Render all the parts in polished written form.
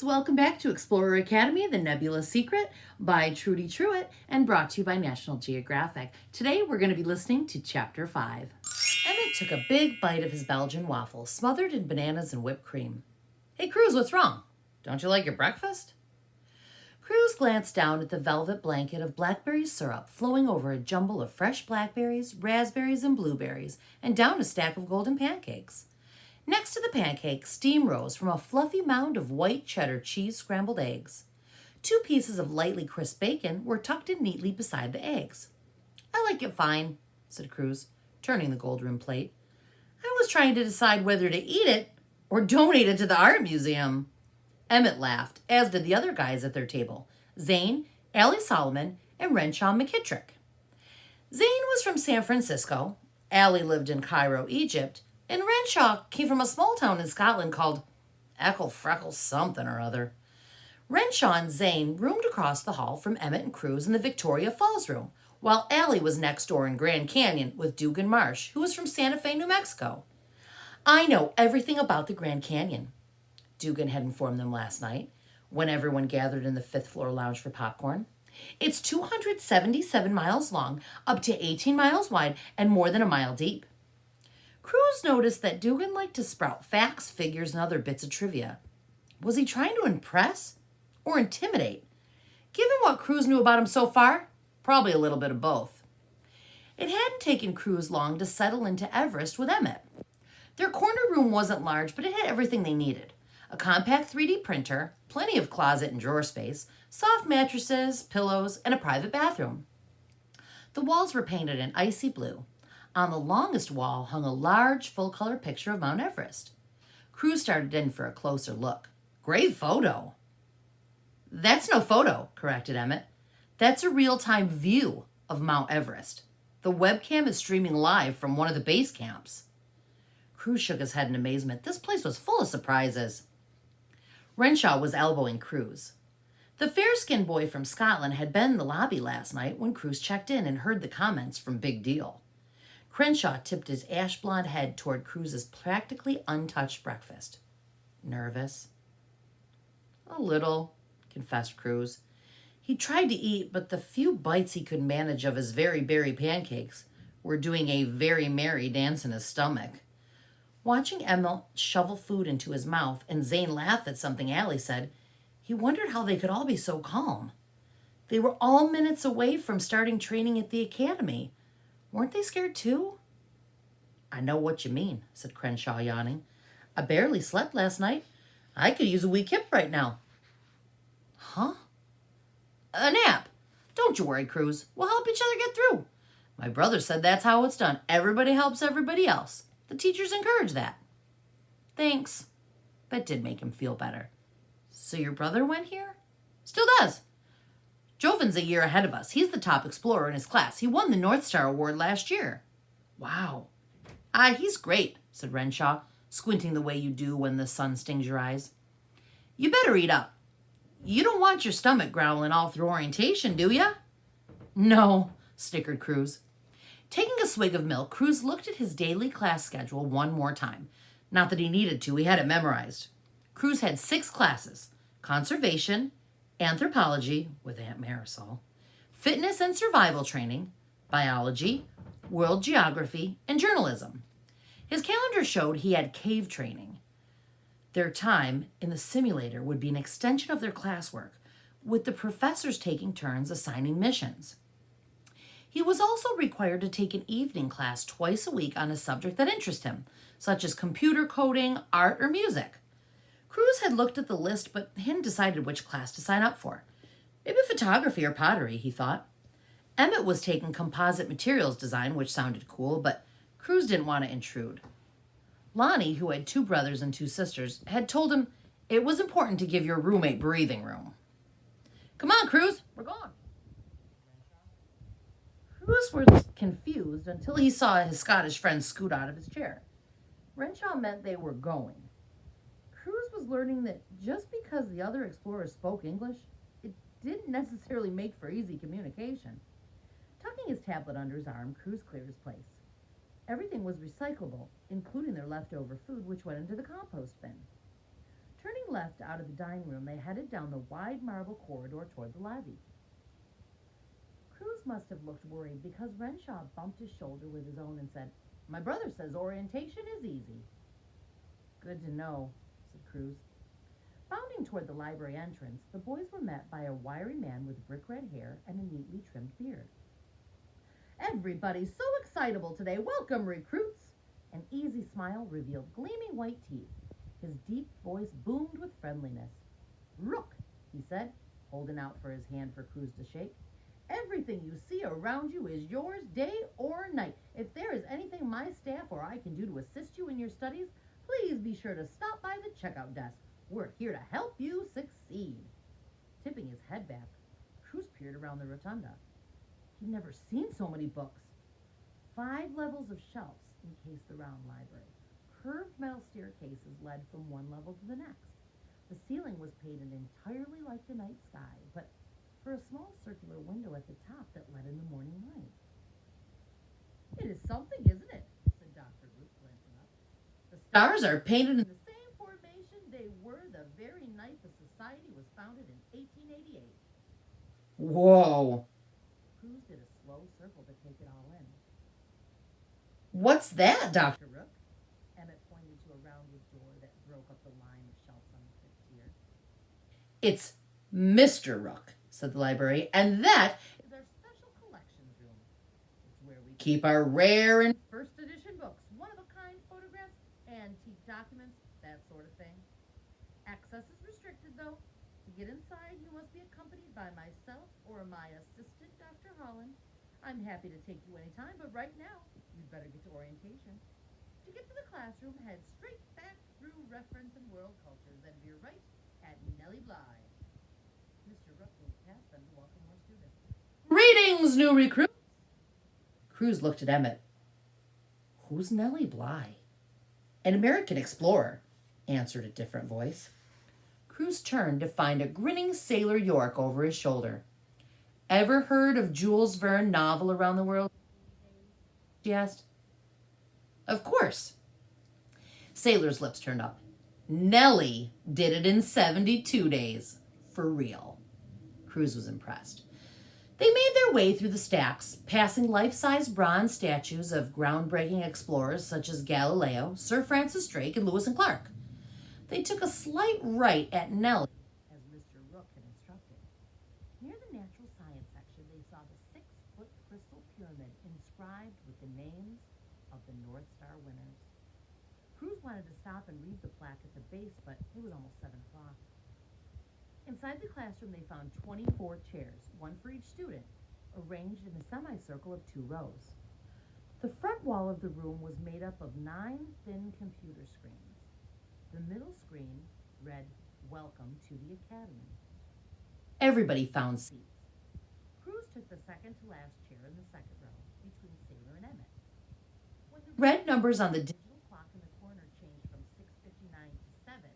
kids, welcome back to Explorer Academy, The Nebula Secret by Trudy Truitt and brought to you by National Geographic. Today we're going to be listening to Chapter 5. Emmett took a big bite of his Belgian waffle, smothered in bananas and whipped cream. Hey Cruz, what's wrong? Don't you like your breakfast? Cruz glanced down at the velvet blanket of blackberry syrup flowing over a jumble of fresh blackberries, raspberries, and blueberries, and down a stack of golden pancakes. Next to the pancakes, steam rose from a fluffy mound of white cheddar cheese scrambled eggs. 2 pieces of lightly crisp bacon were tucked in neatly beside the eggs. I like it fine, said Cruz, turning the gold-rimmed plate. I was trying to decide whether to eat it or donate it to the art museum. Emmett laughed, as did the other guys at their table, Zane, Allie Solomon, and Renshaw McKittrick. Zane was from San Francisco, Allie lived in Cairo, Egypt, and Renshaw came from a small town in Scotland called Eckle Freckle something or other. Renshaw and Zane roomed across the hall from Emmett and Cruz in the Victoria Falls room, while Allie was next door in Grand Canyon with Dugan Marsh, who was from Santa Fe, New Mexico. I know everything about the Grand Canyon, Dugan had informed them last night, when everyone gathered in the 5th floor lounge for popcorn. It's 277 miles long, up to 18 miles wide, and more than a mile deep. Cruz noticed that Dugan liked to sprout facts, figures, and other bits of trivia. Was he trying to impress or intimidate? Given what Cruz knew about him so far, probably a little bit of both. It hadn't taken Cruz long to settle into Everest with Emmett. Their corner room wasn't large, but it had everything they needed. A compact 3D printer, plenty of closet and drawer space, soft mattresses, pillows, and a private bathroom. The walls were painted in icy blue. On the longest wall hung a large, full-color picture of Mount Everest. Cruz started in for a closer look. Great photo. That's no photo, corrected Emmett. That's a real-time view of Mount Everest. The webcam is streaming live from one of the base camps. Cruz shook his head in amazement. This place was full of surprises. Renshaw was elbowing Cruz. The fair-skinned boy from Scotland had been in the lobby last night when Cruz checked in and heard the comments from Big Deal. Crenshaw tipped his ash-blonde head toward Cruz's practically untouched breakfast. Nervous? A little, confessed Cruz. He tried to eat, but the few bites he could manage of his very berry pancakes were doing a very merry dance in his stomach. Watching Emmett shovel food into his mouth and Zane laugh at something Allie said, he wondered how they could all be so calm. They were all minutes away from starting training at the academy. Weren't they scared too? I know what you mean, said Crenshaw, yawning. I barely slept last night. I could use a wee kip right now. Huh? A nap. Don't you worry, Cruz. We'll help each other get through. My brother said that's how it's done. Everybody helps everybody else. The teachers encourage that. Thanks. That did make him feel better. So your brother went here? Still does. Jovan's a year ahead of us. He's the top explorer in his class. He won the North Star Award last year. Wow. He's great, said Renshaw, squinting the way you do when the sun stings your eyes. You better eat up. You don't want your stomach growling all through orientation, do ya? No, snickered Cruz. Taking a swig of milk, Cruz looked at his daily class schedule one more time. Not that he needed to, he had it memorized. Cruz had 6 classes: conservation, anthropology with Aunt Marisol, fitness and survival training, biology, world geography, and journalism. His calendar showed he had cave training. Their time in the simulator would be an extension of their classwork, with the professors taking turns assigning missions. He was also required to take an evening class twice a week on a subject that interested him, such as computer coding, art, or music. Cruz had looked at the list, but hadn't decided which class to sign up for. Maybe photography or pottery, he thought. Emmett was taking composite materials design, which sounded cool, but Cruz didn't want to intrude. Lonnie, who had 2 brothers and 2 sisters, had told him it was important to give your roommate breathing room. Come on, Cruz, we're going. Cruz was confused until he saw his Scottish friend scoot out of his chair. Renshaw meant they were going. Cruz was learning that just because the other explorers spoke English, it didn't necessarily make for easy communication. Tucking his tablet under his arm, Cruz cleared his place. Everything was recyclable, including their leftover food, which went into the compost bin. Turning left out of the dining room, they headed down the wide marble corridor toward the lobby. Cruz must have looked worried because Renshaw bumped his shoulder with his own and said, "My brother says orientation is easy." "Good to know," said Cruz. Bounding toward the library entrance, the boys were met by a wiry man with brick red hair and a neatly trimmed beard. "Everybody's so excitable today. Welcome, recruits." An easy smile revealed gleaming white teeth. His deep voice boomed with friendliness. "Rook," he said, holding out for his hand for Cruz to shake. "Everything you see around you is yours day or night. If there is anything my staff or I can do to assist you in your studies, please be sure to stop by the checkout desk. We're here to help you succeed." Tipping his head back, Cruz peered around the rotunda. He'd never seen so many books. 5 levels of shelves encased the round library. Curved metal staircases led from one level to the next. The ceiling was painted entirely like the night sky, but for a small circular window at the top that let in the morning light. "It is something, isn't it?" said Dr. Ruth, glancing up. "The stars are painted in the same formation they were the very night the society was founded in 1888. "Whoa." Cruz did a slow circle to take it all in. "What's that, Dr. Rook?" Emmett pointed to a rounded door that broke up the line of shelves on the fifth tier. "It's Mr. Rook," said the library, "and that is our special collections room. It's where we keep our rare and first edition books, one-of-a-kind photographs, antique documents, that sort of thing. Access is restricted, though. To get inside, you must be accompanied by myself or my assistant, Dr. Holland. I'm happy to take you anytime, but right now, you'd better get to orientation. To get to the classroom, head straight back through reference and world culture, then veer right at Nellie Bly." Mr. Rook moved past them to welcome more students. "Greetings, new recruits." Cruz looked at Emmett. "Who's Nellie Bly?" "An American explorer," answered a different voice. Cruz turned to find a grinning Sailor York over his shoulder. "Ever heard of Jules Verne novel Around the World?" she asked. "Of course." Sailor's lips turned up. "Nellie did it in 72 days. For real." Cruz was impressed. They made their way through the stacks, passing life-size bronze statues of groundbreaking explorers such as Galileo, Sir Francis Drake, and Lewis and Clark. They took a slight right at Nellie, as Mr. Rook had instructed. Near the natural science section, they saw the 6-foot crystal pyramid inscribed with the names of the North Star winners. Cruz wanted to stop and read the plaque at the base, but it was almost 7 o'clock. Inside the classroom, they found 24 chairs, one for each student, arranged in a semicircle of 2 rows. The front wall of the room was made up of 9 thin computer screens. The middle screen read, "Welcome to the Academy." Everybody found seats. Cruz took the second to last chair in the second row, between Sailor and Emmett. When the red numbers on the digital clock in the corner changed from 6:59 to 7,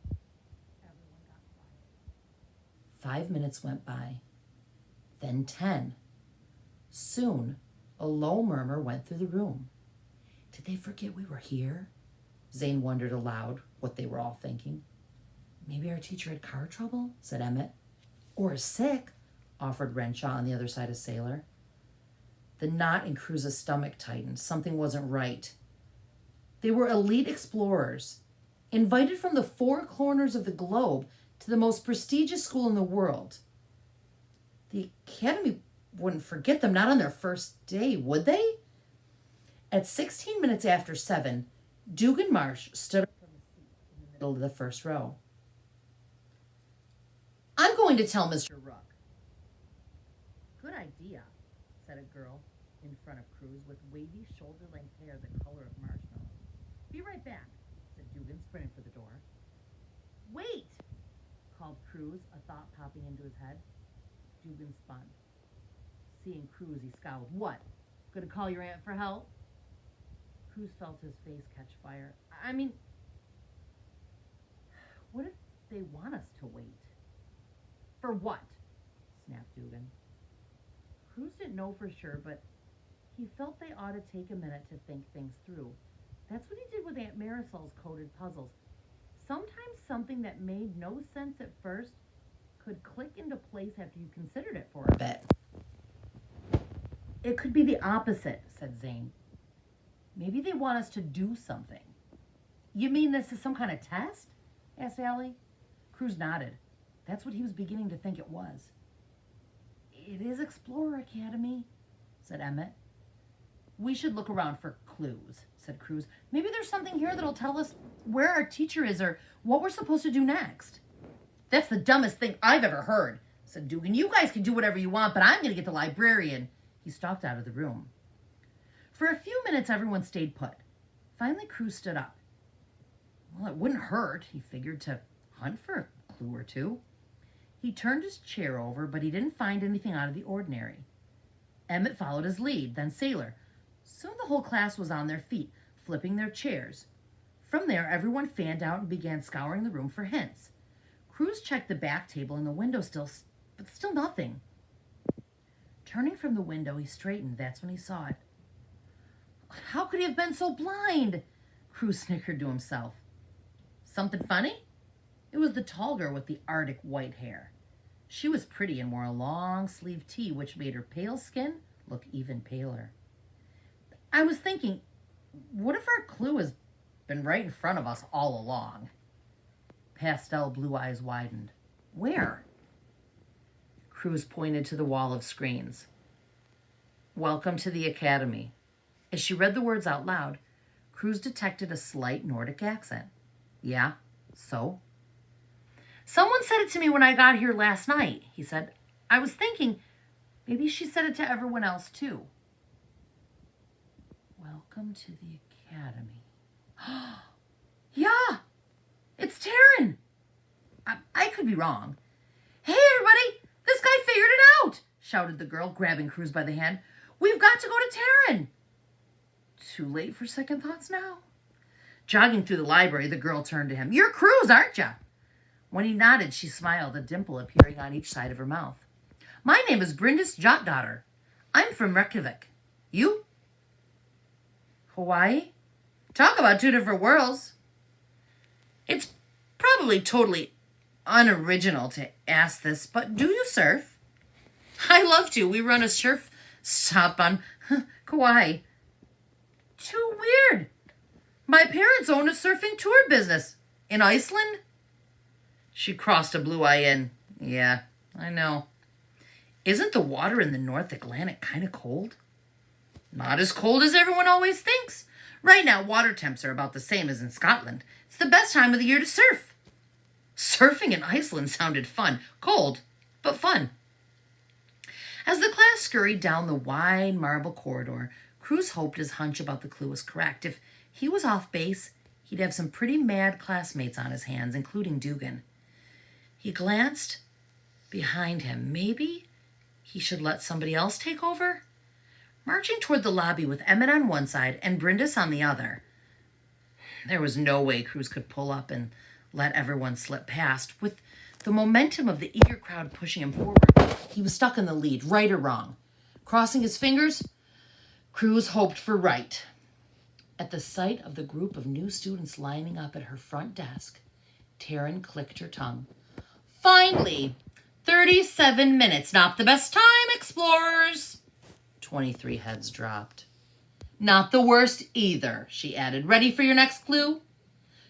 everyone got quiet. 5 minutes went by, then 10. Soon, a low murmur went through the room. "Did they forget we were here?" Zane wondered aloud what they were all thinking. "Maybe our teacher had car trouble," said Emmett. "Or is sick," offered Renshaw on the other side of Sailor. The knot in Cruz's stomach tightened. Something wasn't right. They were elite explorers, invited from the 4 corners of the globe to the most prestigious school in the world. The Academy wouldn't forget them, not on their first day, would they? At 16 minutes after 7, Dugan Marsh stood up from his seat in the middle of the first row. "I'm going to tell Mr. Rook." "Good idea," said a girl in front of Cruz with wavy shoulder-length hair the color of marshmallows. "Be right back," said Dugan, sprinting for the door. "Wait," called Cruz, a thought popping into his head. Dugan spun. Seeing Cruz, he scowled. "What? Gonna call your aunt for help?" Cruz felt his face catch fire. I mean, what if they want us to wait?" "For what?" snapped Dugan. Cruz didn't know for sure, but he felt they ought to take a minute to think things through. That's what he did with Aunt Marisol's coded puzzles. Sometimes something that made no sense at first could click into place after you considered it for a bit. It could be the opposite, said Zane. Maybe they want us to do something. You mean this is some kind of test? Asked Allie. Cruz nodded. That's what he was beginning to think it was. It is Explorer Academy, said Emmett. We should look around for clues, said Cruz. Maybe there's something here that'll tell us where our teacher is or what we're supposed to do next. That's the dumbest thing I've ever heard, said Dugan. You guys can do whatever you want, but I'm going to get the librarian. He stalked out of the room. For a few minutes, everyone stayed put. Finally, Cruz stood up. Well, it wouldn't hurt, he figured, to hunt for a clue or two. He turned his chair over, but he didn't find anything out of the ordinary. Emmett followed his lead, then Sailor. Soon the whole class was on their feet, flipping their chairs. From there, everyone fanned out and began scouring the room for hints. Cruz checked the back table and the window but still nothing. Turning from the window, he straightened. That's when he saw it. How could he have been so blind? Cruz snickered to himself. Something funny? It was the tall girl with the Arctic white hair. She was pretty and wore a long-sleeved tee, which made her pale skin look even paler. I was thinking, what if our clue has been right in front of us all along? Pastel blue eyes widened. Where? Cruz pointed to the wall of screens. Welcome to the Academy. As she read the words out loud, Cruz detected a slight Nordic accent. Yeah, so? Someone said it to me when I got here last night, he said. I was thinking, maybe she said it to everyone else too. Welcome to the Academy. Yeah, it's Taryn. I could be wrong. Hey, everybody, this guy figured it out, shouted the girl, grabbing Cruz by the hand. We've got to go to Taryn. Too late for second thoughts now. Jogging through the library, the girl turned to him. You're Cruz, aren't you? When he nodded, she smiled, a dimple appearing on each side of her mouth. My name is Brenda's Jotdaughter. I'm from Reykjavik. You? Hawaii? Talk about two different worlds. It's probably totally unoriginal to ask this, but do you surf? I love to. We run a surf stop on Kauai. Too weird. My parents own a surfing tour business. In Iceland? She crossed a blue eye in. Yeah, I know. Isn't the water in the North Atlantic kind of cold? Not as cold as everyone always thinks. Right now, water temps are about the same as in Scotland. It's the best time of the year to surf. Surfing in Iceland sounded fun. Cold, but fun. As the class scurried down the wide marble corridor, Cruz hoped his hunch about the clue was correct. If he was off base, he'd have some pretty mad classmates on his hands, including Dugan. He glanced behind him. Maybe he should let somebody else take over? Marching toward the lobby with Emmett on one side and Brindis on the other. There was no way Cruz could pull up and let everyone slip past. With the momentum of the eager crowd pushing him forward, he was stuck in the lead, right or wrong. Crossing his fingers, Cruz hoped for right. At the sight of the group of new students lining up at her front desk, Taryn clicked her tongue. Finally, 37 minutes. Not the best time, explorers. 23 heads dropped. Not the worst either, she added. Ready for your next clue?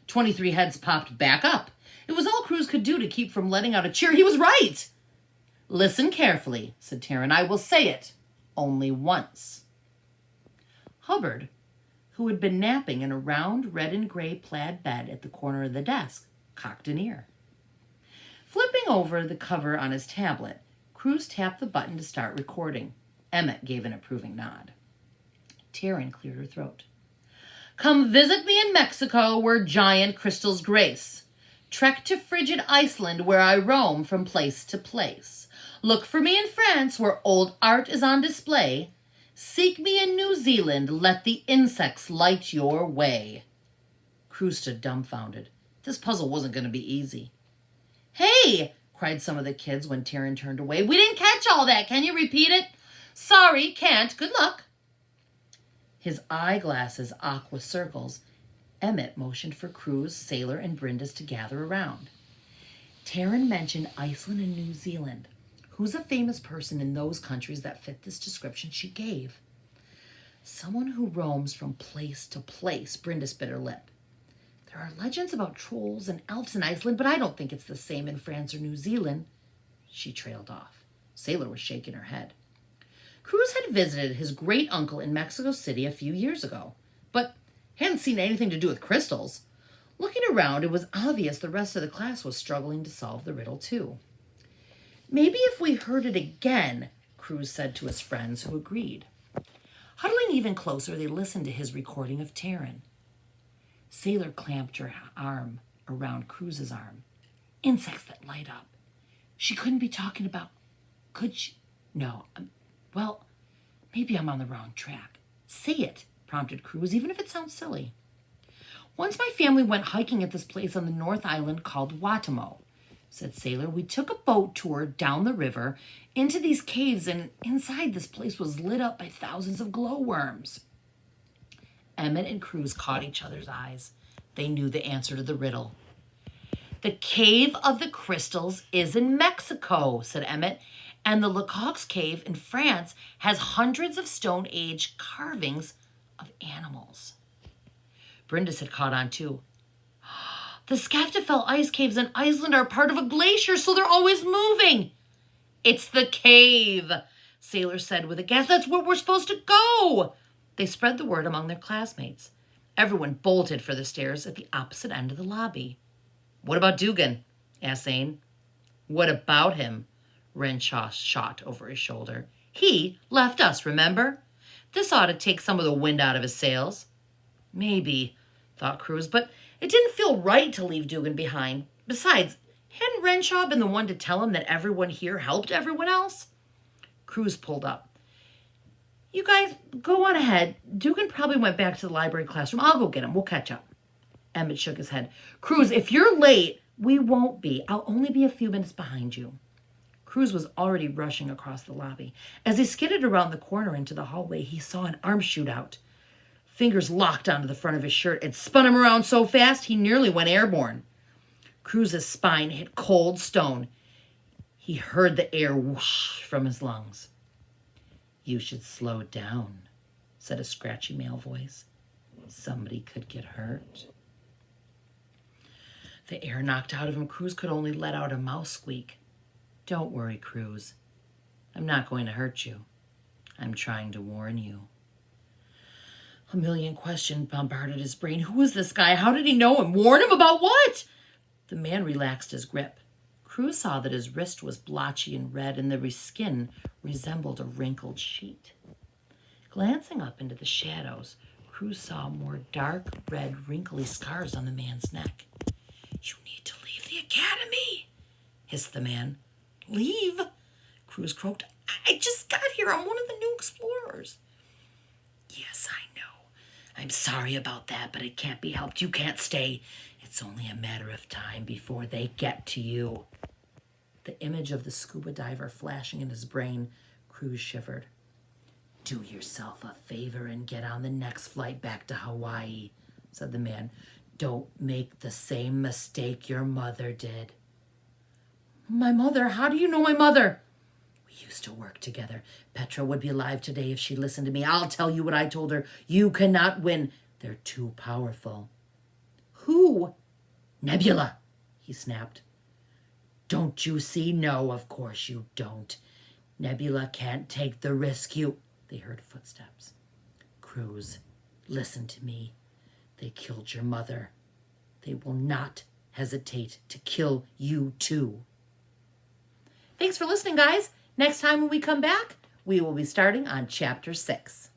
23 heads popped back up. It was all Cruz could do to keep from letting out a cheer. He was right. Listen carefully, said Taryn. I will say it only once. Hubbard, who had been napping in a round red and gray plaid bed at the corner of the desk, cocked an ear. Flipping over the cover on his tablet, Cruz tapped the button to start recording. Emmett gave an approving nod. Taryn cleared her throat. Come visit me in Mexico where giant crystals grace. Trek to frigid Iceland where I roam from place to place. Look for me in France where old art is on display. Seek me in New Zealand, let the insects light your way. Cruz stood dumbfounded. This puzzle wasn't going to be easy. Hey, cried some of the kids when Taryn turned away. We didn't catch all that. Can you repeat it? Sorry, can't. Good luck. His eyeglasses aqua circles, Emmett motioned for Cruz, Sailor, and Brenda to gather around. Taryn mentioned Iceland and New Zealand. Who's a famous person in those countries that fit this description she gave? Someone who roams from place to place, Brenda bit her lip. There are legends about trolls and elves in Iceland, but I don't think it's the same in France or New Zealand. She trailed off. Sailor was shaking her head. Cruz had visited his great-uncle in Mexico City a few years ago, but hadn't seen anything to do with crystals. Looking around, it was obvious the rest of the class was struggling to solve the riddle too. Maybe if we heard it again, Cruz said to his friends, who agreed. Huddling even closer, they listened to his recording of Taryn. Sailor clamped her arm around Cruz's arm. Insects that light up. She couldn't be talking about... Could she? No. Well, maybe I'm on the wrong track. Say it, prompted Cruz, even if it sounds silly. Once my family went hiking at this place on the North Island called Watamo, said Sailor. We took a boat tour down the river into these caves, and inside this place was lit up by thousands of glowworms. Emmett and Cruz caught each other's eyes. They knew the answer to the riddle. The Cave of the Crystals is in Mexico, said Emmett, and the Lecoq's Cave in France has hundreds of Stone Age carvings of animals. Brenda had caught on too. The Skaftafell ice caves in Iceland are part of a glacier, so they're always moving. It's the cave, Sailor said with a gasp. That's where we're supposed to go. They spread the word among their classmates. Everyone bolted for the stairs at the opposite end of the lobby. What about Dugan? Asked Zane. What about him? Renshaw shot over his shoulder. He left us, remember? This ought to take some of the wind out of his sails. Maybe, thought Cruz, but it didn't feel right to leave Dugan behind. Besides, hadn't Renshaw been the one to tell him that everyone here helped everyone else? Cruz pulled up. You guys, go on ahead. Dugan probably went back to the library classroom. I'll go get him. We'll catch up. Emmett shook his head. Cruz, if you're late, we won't be. I'll only be a few minutes behind you. Cruz was already rushing across the lobby. As he skidded around the corner into the hallway, he saw an arm shoot out. Fingers locked onto the front of his shirt. It spun him around so fast he nearly went airborne. Cruz's spine hit cold stone. He heard the air whoosh from his lungs. You should slow down, said a scratchy male voice. Somebody could get hurt. The air knocked out of him. Cruz could only let out a mouse squeak. Don't worry, Cruz. I'm not going to hurt you. I'm trying to warn you. A million questions bombarded his brain. Who is this guy? How did he know him? Warn him about what? The man relaxed his grip. Cruz saw that his wrist was blotchy and red, and the skin resembled a wrinkled sheet. Glancing up into the shadows, Cruz saw more dark, red, wrinkly scars on the man's neck. You need to leave the academy, hissed the man. Leave? Cruz croaked. I just got here. I'm one of the new explorers. Yes, I know. I'm sorry about that, but it can't be helped. You can't stay. It's only a matter of time before they get to you. The image of the scuba diver flashing in his brain, Cruz shivered. Do yourself a favor and get on the next flight back to Hawaii, said the man. Don't make the same mistake your mother did. My mother? How do you know my mother? We used to work together. Petra would be alive today if she listened to me. I'll tell you what I told her. You cannot win. They're too powerful. Who? Nebula, he snapped. Don't you see? No, of course you don't. Nebula can't take the risk. They heard footsteps. Cruz, listen to me. They killed your mother. They will not hesitate to kill you too. Thanks for listening, guys. Next time when we come back, we will be starting on Chapter 6.